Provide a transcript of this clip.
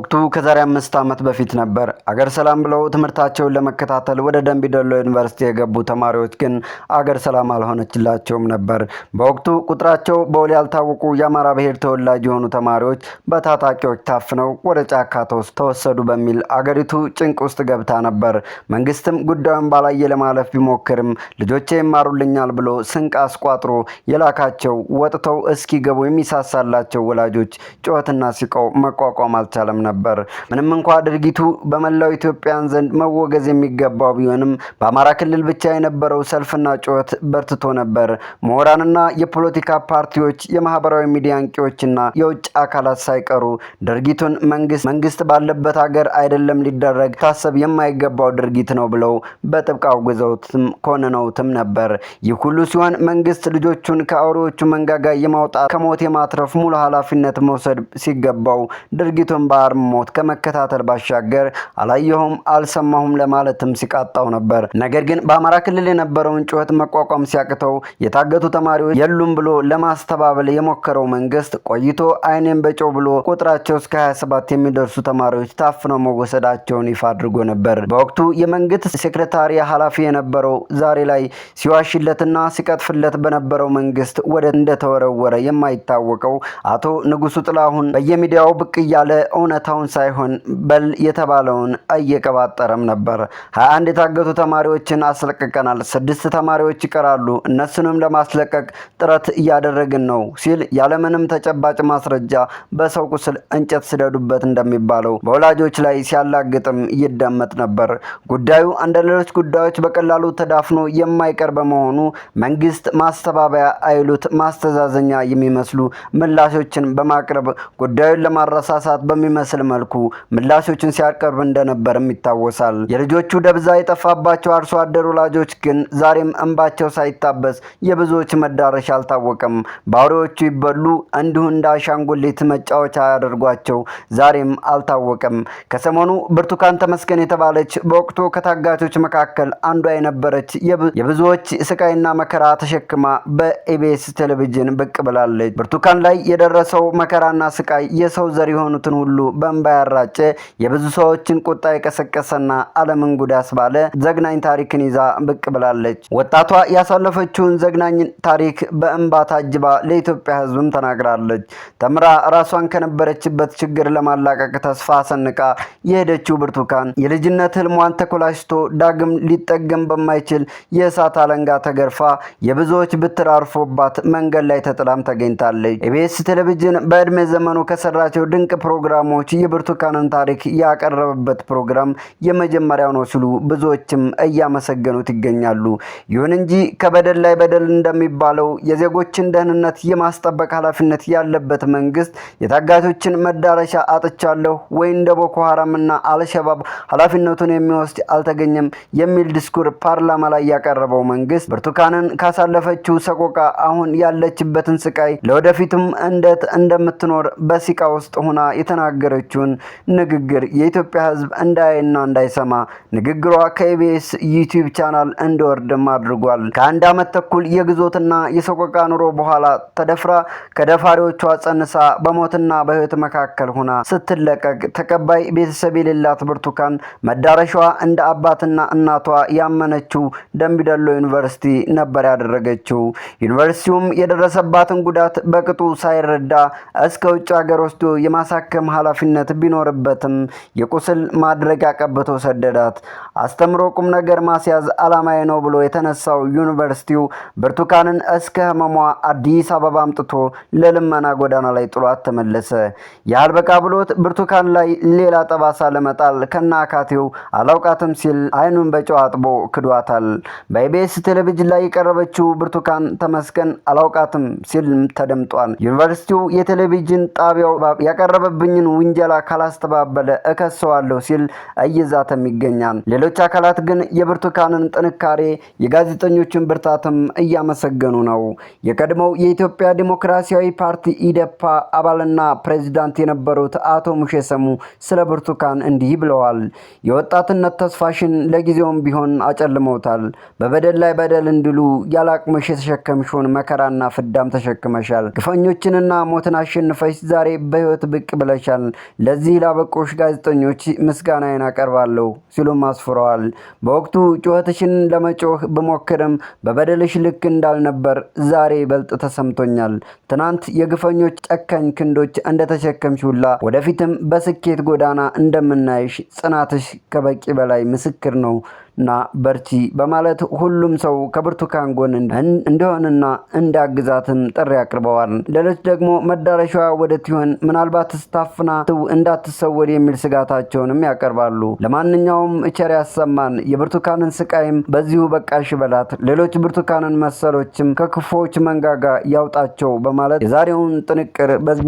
ወቅቱ ከዛሬ 5 ዓመት በፊት ነበር። አገር ሰላም ብለው ትምህርታቸውን ለመከታተል ወደ ደምቢ ዶሎ ዩኒቨርሲቲ የገቡ ተማሪዎች ግን አገር ሰላም አልሆነችላቸውም ነበር። በወቅቱ ቁጥራቸው በውል ያልታወቁ የአማራ ብሔር ተወላጅ የሆኑ ተማሪዎች በታጣቂዎች ታፍነው ወደ ጫካ ተወሰዱ በሚል አገሪቱ ጭንቅ ውስጥ ገብታ ነበር። መንግስትም ጉዳዩን ባላየ ለማለፍ ቢሞክርም ልጆቼ ይማሩልኛል ብሎ ስንቅ አስቋጥሮ የላካቸው ወጥተው እስኪገቡ የሚሳሳላቸው ወላጆች ጩኸትና ሲቃው መቋቋም አልቻለም ነበር። ምንም እንኳን ድርጊቱ በመላው ኢትዮጵያን ዘንድ መወገዝ የሚገባው ቢሆንም በአማራ ክልል ብቻ የነበረው ሰልፍና ጩኸት በርትቶ ነበር። ምሁራንና የፖለቲካ ፓርቲዎች፣ የማህበራዊ ሚዲያ አንቂዎችና የውጭ አካላት ሳይቀሩ ድርጊቱን መንግስት ባለበት ሀገር አይደለም ሊደረግ ታሰብ የማይገባው ድርጊት ነው ብለው በጥብቅ አውግዘውትም ኮንነውትም ነበር። ይህ ሁሉ ሲሆን መንግስት ልጆቹን ከአውሬዎቹ መንጋጋ የማውጣት ከሞት የማትረፍ ሙሉ ኃላፊነት መውሰድ ሲገባው ድርጊቱን በአርምሞት ከመከታተል ባሻገር አላየሁም አልሰማሁም ለማለትም ሲቃጣው ነበር። ነገር ግን በአማራ ክልል የነበረውን ጩኸት መቋቋም ሲያቅተው የታገቱ ተማሪዎች የሉም ብሎ ለማስተባበል የሞከረው መንግስት ቆይቶ አይኔን በጨው ብሎ ቁጥራቸው እስከ 27 የሚደርሱ ተማሪዎች ታፍነው መወሰዳቸውን ይፋ አድርጎ ነበር። በወቅቱ የመንግስት ሴክሬታሪ ኃላፊ የነበረው ዛሬ ላይ ሲዋሽለትና ሲቀጥፍለት በነበረው መንግስት ወደ እንደተወረወረ የማይታወቀው አቶ ንጉሱ ጥላሁን በየሚዲያው ብቅ እያለ እውነታውን ሳይሆን በል የተባለውን እየቀባጠረም ነበር። 21 የታገቱ ተማሪዎችን አስለቅቀናል፣ 6 ተማሪዎች ይቀራሉ፣ እነሱንም ለማስለቀቅ ጥረት እያደረግን ነው ሲል ያለምንም ተጨባጭ ማስረጃ በሰው ቁስል እንጨት ስደዱበት እንደሚባለው በወላጆች ላይ ሲያላግጥም ይደመጥ ነበር። ጉዳዩ እንደ ሌሎች ጉዳዮች በቀላሉ ተዳፍኖ የማይቀር በመሆኑ መንግስት ማስተባበያ አይሉት ማስተዛዘኛ የሚመስሉ ምላሾችን በማቅረብ ጉዳዩን ለማረሳሳት በሚመስል መልኩ ምላሾችን ሲያቀርብ እንደነበርም ይታወሳል። የልጆቹ ደብዛ የጠፋባቸው አርሶ አደር ወላጆች ግን ዛሬም እንባቸው ሳይታበስ የብዙዎች መዳረሻ አልታወቀም። በአውሬዎቹ ይበሉ እንዲሁ እንደ አሻንጉሊት መጫወቻ ያደርጓቸው ዛሬም አልታወቀም። ከሰሞኑ ብርቱካን ተመስገን የተባለች በወቅቱ ከታጋቾች መካከል አንዷ የነበረች የብዙዎች ስቃይና መከራ ተሸክማ በኢቢኤስ ቴሌቪዥን ብቅ ብላለች። ብርቱካን ላይ የደረሰው መከራና ስቃይ የሰው ዘር የሆኑትን ሁሉ በእንባ ያራጨ የብዙ ሰዎችን ቁጣ የቀሰቀሰና ዓለምን ጉድ ያስባለ ዘግናኝ ታሪክን ይዛ ብቅ ብላለች። ወጣቷ ያሳለፈችውን ዘግናኝ ታሪክ በእንባ ታጅባ ለኢትዮጵያ ሕዝብም ተናግራለች። ተምራ ራሷን ከነበረችበት ችግር ለማላቀቅ ተስፋ ሰንቃ የሄደችው ብርቱካን የልጅነት ህልሟን ተኮላሽቶ ዳግም ሊጠገም በማይችል የእሳት አለንጋ ተገርፋ የብዙዎች ብትር አርፎባት መንገድ ላይ ተጥላም ተገኝታለች። ኢቢኤስ ቴሌቪዥን በእድሜ ዘመኑ ከሰራቸው ድንቅ ፕሮግራሞች የብርቱካንን ታሪክ ያቀረበበት ፕሮግራም የመጀመሪያው ነው ሲሉ ብዙዎችም እያመሰገኑት ይገኛሉ። ይሁን እንጂ ከበደል ላይ በደል እንደሚባለው የዜጎችን ደህንነት የማስጠበቅ ኃላፊነት ያለበት መንግስት የታጋቾችን መዳረሻ አጥቻለሁ ወይ እንደ ቦኮ ሐራምና አልሸባብ ኃላፊነቱን የሚወስድ አልተገኘም የሚል ዲስኩር ፓርላማ ላይ ያቀረበው መንግስት ብርቱካንን ካሳለፈችው ሰቆቃ አሁን ያለችበትን ስቃይ ለወደፊቱም እንደምትኖር በሲቃ ውስጥ ሆና የተናገረችውን ንግግር የኢትዮጵያ ሕዝብ እንዳያይና እንዳይሰማ ንግግሯ ከኢቢኤስ ዩቲዩብ ቻናል እንዲወርድም አድርጓል። ከአንድ ዓመት ተኩል የግዞትና የሰቆቃ ኑሮ በኋላ ተደፍራ ከደፋሪዎቿ ጸንሳ በሞትና በህይወት መካከል ሆና ስትለቀቅ ተቀባይ ቤተሰብ የሌላት ብርቱካን መዳረሻዋ እንደ አባትና እናቷ ያመነችው ደምቢ ዶሎ ዩኒቨርሲቲ ነበር ያደረገችው። ዩኒቨርሲቲውም የደረሰባትን ጉዳት በቅጡ ሳይረዳ እስከ ውጭ ሀገር ወስዶ የማሳከም ኃላፊነት ቢኖርበትም የቁስል ማድረግ አቀብቶ ሰደዳት። አስተምሮ ቁም ነገር ማስያዝ ዓላማዬ ነው ብሎ የተነሳው ዩኒቨርሲቲው ብርቱካንን እስከ ህመሟ አዲስ አበባ አምጥቶ ለልመና ጎዳና ላይ ጥሏት ተመለሰ። ያልበቃ ብሎት ብርቱካን ላይ ሌላ ጠባሳ ለመጣል ከናካቴው አላውቃትም ሲል አይኑን በጨው አጥቦ ክዷታል። በኢቢኤስ ቴሌቪዥን ላይ የቀረበችው ብርቱካን ተመስገን አላውቃትም ሲል ተደምጧል። ዩኒቨርሲቲው የቴሌቪዥን ጣቢያው ያቀረበብኝን ውንጀላ ካላስተባበለ እከሰዋለሁ ሲል እየዛተም ይገኛል። ሌሎች አካላት ግን የብርቱካንን ጥንካሬ የጋዜጠኞችን ብርታትም እያመሰገኑ ነው። የቀድሞው የኢትዮጵያ ዲሞክራሲያዊ ፓርቲ ኢዴፓ አባልና ፕሬዝዳንት የነበሩት አቶ ሙሼ ሰሙ ስለ ብርቱካን እንዲህ ብለዋል። የወጣትነት ተስፋሽን ለጊዜውም ቢሆን አጨልመውታል። በበደል ላይ በደል እንዲሉ ያላቅምሽ የተሸከምሽውን መከራና ፍዳም ተሸክመሻል። ግፈኞችንና ሞትን አሸንፈሽ ዛሬ በህይወት ብቅ ብለሻል። ለዚህ ላበቁሽ ጋዜጠኞች ምስጋናዬን አቀርባለሁ ሲሉም አስፍረዋል። በወቅቱ ጩኸትሽን ለመጮህ ብሞክርም በበደልሽ ልክ እንዳልነበር ዛሬ ይበልጥ ተሰምቶኛል። ትናንት የግፈኞች ጨካኝ ክንዶች እንደተሸከምሽ ሁላ ወደፊትም በስኬት ጎዳና እንደምናይሽ ጽናትሽ ከበቂ በላይ ምስክር ነው እና በርቺ በማለት ሁሉም ሰው ከብርቱካን ጎን እንደሆነና እንዳግዛትም ጥሪ አቅርበዋል። ሌሎች ደግሞ መዳረሻዋ ወዴት ይሆን ምናልባት ስታፍና እንዳትሰወድ የሚል ስጋታቸውንም ያቀርባሉ። ለማንኛውም ቸር ያሰማን፣ የብርቱካንን ስቃይም በዚሁ በቃሽ በላት፣ ሌሎች ብርቱካንን መሰሎችም ከክፉዎች መንጋጋ ያውጣቸው በማለት የዛሬውን ጥንቅር በዚህ